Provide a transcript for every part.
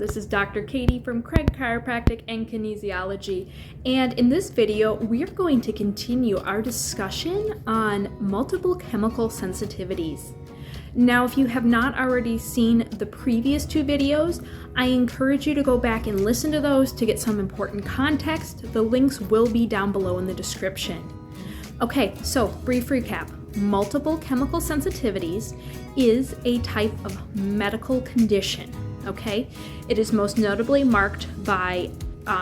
this is Dr. Katie from Craig Chiropractic and Kinesiology, and in this video we are going to continue our discussion on multiple chemical sensitivities. Now, if you have not already seen the previous two videos, I encourage you to go back and listen to those to get some important context. The links will be down below in the description. Okay, so brief recap. Multiple chemical sensitivities is a type of medical condition, okay? It is most notably marked by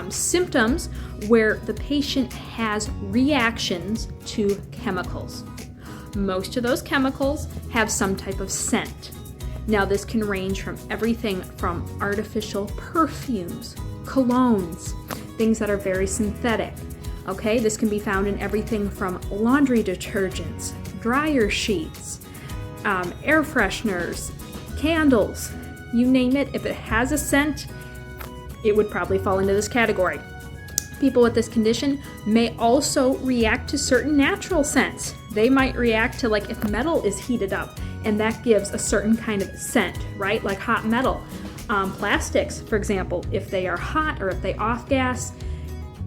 symptoms where the patient has reactions to chemicals. Most of those chemicals have some type of scent. Now, this can range from everything from artificial perfumes, colognes, things that are very synthetic. Okay, this can be found in everything from laundry detergents, dryer sheets, air fresheners, candles, you name it. If it has a scent, it would probably fall into this category. People with this condition may also react to certain natural scents. They might react to, like, if metal is heated up and that gives a certain kind of scent, right? Like hot metal. Plastics, for example, if they are hot or if they off-gas,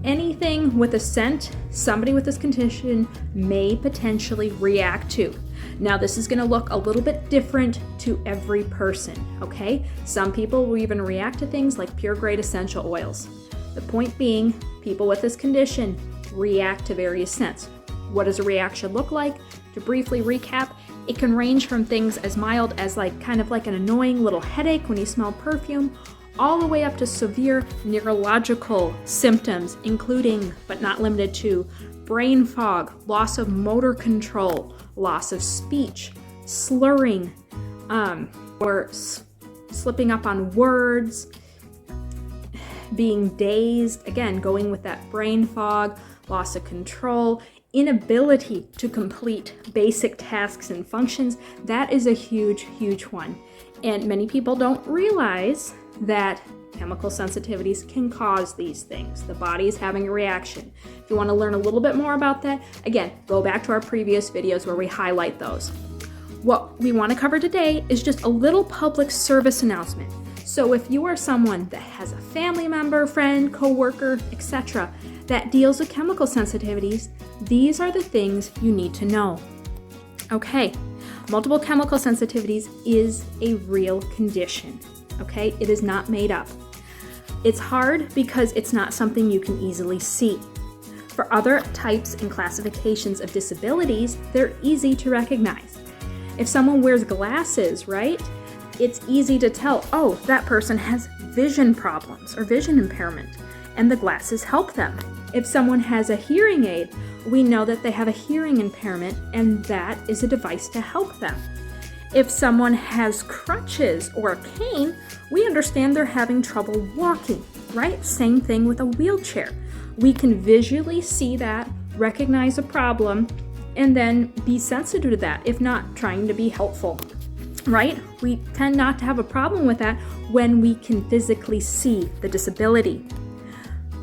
anything with a scent, somebody with this condition may potentially react to. Now, this is going to look a little bit different to every person, okay? Some people will even react to things like pure grade essential oils. The point being, people with this condition react to various scents. What does a reaction look like? To briefly recap, it can range from things as mild as kind of like an annoying little headache when you smell perfume, all the way up to severe neurological symptoms, including, but not limited to, brain fog, loss of motor control, loss of speech, slurring, or slipping up on words, being dazed, again, going with that brain fog, loss of control, inability to complete basic tasks and functions. That is a huge, huge one. And many people don't realize that chemical sensitivities can cause these things. The body is having a reaction. If you want to learn a little bit more about that, again, go back to our previous videos where we highlight those. What we want to cover today is just a little public service announcement. So if you are someone that has a family member, friend, coworker, etc., that deals with chemical sensitivities, these are the things you need to know. Okay, multiple chemical sensitivities is a real condition. Okay, it is not made up. It's hard because it's not something you can easily see. For other types and classifications of disabilities, they're easy to recognize. If someone wears glasses, right, it's easy to tell, oh, that person has vision problems or vision impairment, and the glasses help them. If someone has a hearing aid, we know that they have a hearing impairment, and that is a device to help them. If someone has crutches or a cane, we understand they're having trouble walking, right? Same thing with a wheelchair. We can visually see that, recognize a problem, and then be sensitive to that, if not trying to be helpful, right? We tend not to have a problem with that when we can physically see the disability.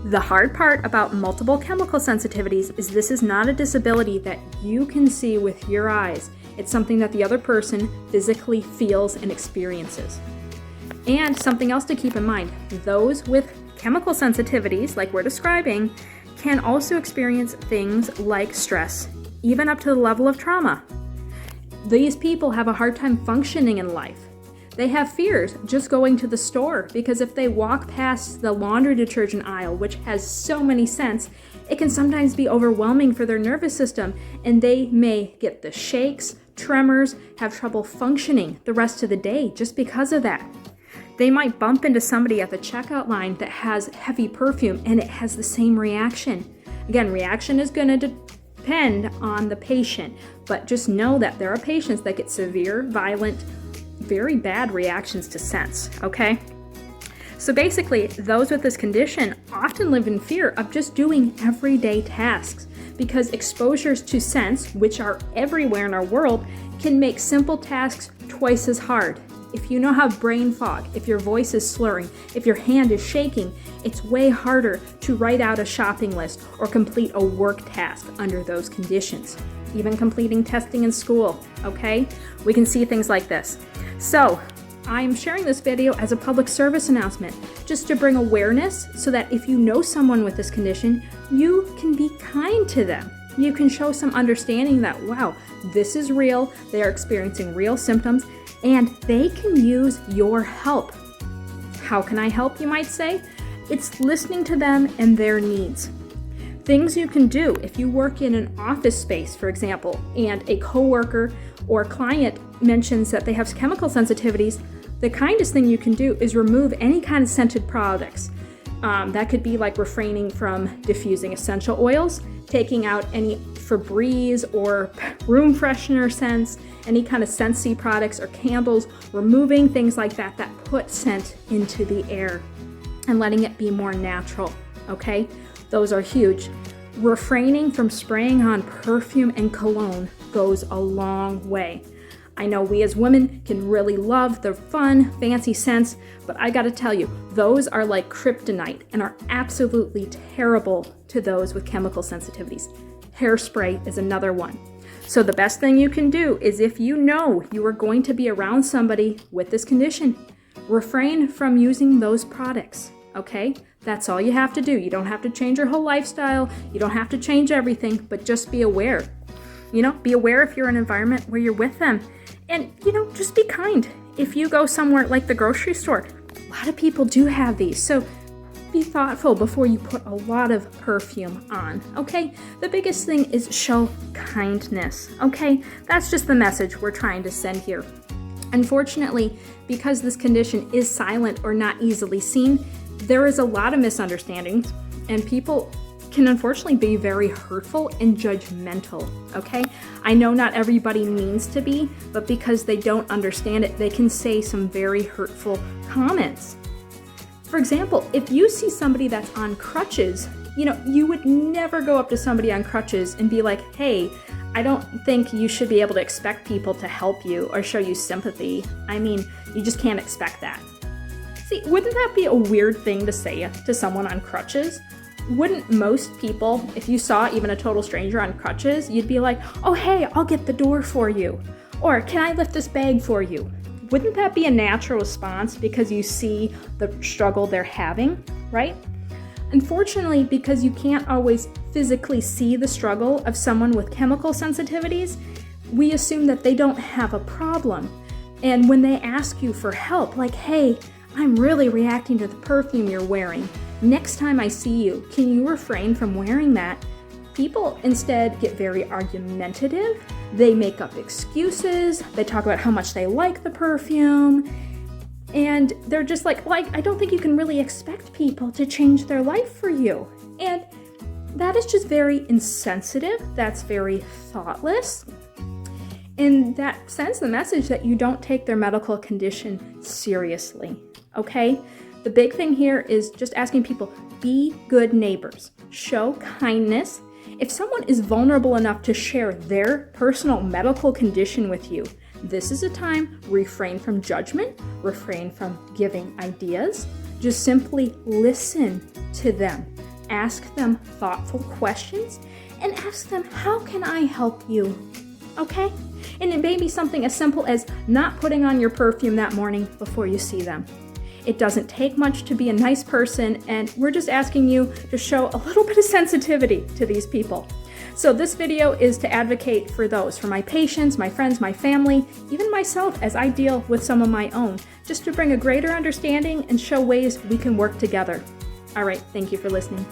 The hard part about multiple chemical sensitivities is this is not a disability that you can see with your eyes. It's something that the other person physically feels and experiences. And something else to keep in mind, those with chemical sensitivities, like we're describing, can also experience things like stress, even up to the level of trauma. These people have a hard time functioning in life. They have fears just going to the store because if they walk past the laundry detergent aisle, which has so many scents, it can sometimes be overwhelming for their nervous system, and they may get the shakes, tremors, have trouble functioning the rest of the day just because of that. They might bump into somebody at the checkout line that has heavy perfume and it has the same reaction. Again, reaction is going to depend on the patient, but just know that there are patients that get severe, violent, very bad reactions to scents, okay? So basically, those with this condition often live in fear of just doing everyday tasks because exposures to scents, which are everywhere in our world, can make simple tasks twice as hard. If you now have brain fog, if your voice is slurring, if your hand is shaking, it's way harder to write out a shopping list or complete a work task under those conditions. Even completing testing in school, okay? We can see things like this. So, I'm sharing this video as a public service announcement, just to bring awareness so that if you know someone with this condition, you can be kind to them. You can show some understanding that, wow, this is real, they are experiencing real symptoms, and they can use your help. How can I help, you might say? It's listening to them and their needs. Things you can do if you work in an office space, for example, and a coworker or client mentions that they have chemical sensitivities, the kindest thing you can do is remove any kind of scented products. That could be like refraining from diffusing essential oils, taking out any Febreze or room freshener scents, any kind of scentsy products or candles, removing things like that that put scent into the air and letting it be more natural, okay? Those are huge. Refraining from spraying on perfume and cologne goes a long way. I know we as women can really love the fun, fancy scents, but I gotta tell you, those are like kryptonite and are absolutely terrible to those with chemical sensitivities. Hairspray is another one. So the best thing you can do is, if you know you are going to be around somebody with this condition, refrain from using those products, okay? That's all you have to do. You don't have to change your whole lifestyle. You don't have to change everything, but just be aware. Be aware if you're in an environment where you're with them. And, just be kind. If you go somewhere like the grocery store, a lot of people do have these. So be thoughtful before you put a lot of perfume on, okay? The biggest thing is show kindness, okay? That's just the message we're trying to send here. Unfortunately, because this condition is silent or not easily seen, there is a lot of misunderstandings, and people can unfortunately be very hurtful and judgmental, okay? I know not everybody means to be, but because they don't understand it, they can say some very hurtful comments. For example, if you see somebody that's on crutches, you would never go up to somebody on crutches and be like, hey, I don't think you should be able to expect people to help you or show you sympathy. I mean, you just can't expect that. See, wouldn't that be a weird thing to say to someone on crutches? Wouldn't most people, if you saw even a total stranger on crutches, you'd be like, oh, hey, I'll get the door for you. Or can I lift this bag for you? Wouldn't that be a natural response because you see the struggle they're having, right? Unfortunately, because you can't always physically see the struggle of someone with chemical sensitivities, we assume that they don't have a problem. And when they ask you for help, like, hey, I'm really reacting to the perfume you're wearing. Next time I see you, can you refrain from wearing that? People instead get very argumentative. They make up excuses. They talk about how much they like the perfume. And they're just like, I don't think you can really expect people to change their life for you. And that is just very insensitive. That's very thoughtless. And that sends the message that you don't take their medical condition seriously, okay? The big thing here is just asking people, be good neighbors, show kindness. If someone is vulnerable enough to share their personal medical condition with you, this is a time, refrain from judgment, refrain from giving ideas, just simply listen to them. Ask them thoughtful questions and ask them, how can I help you? Okay? And it may be something as simple as not putting on your perfume that morning before you see them. It doesn't take much to be a nice person, and we're just asking you to show a little bit of sensitivity to these people. So this video is to advocate for those, for my patients, my friends, my family, even myself as I deal with some of my own, just to bring a greater understanding and show ways we can work together. All right, thank you for listening.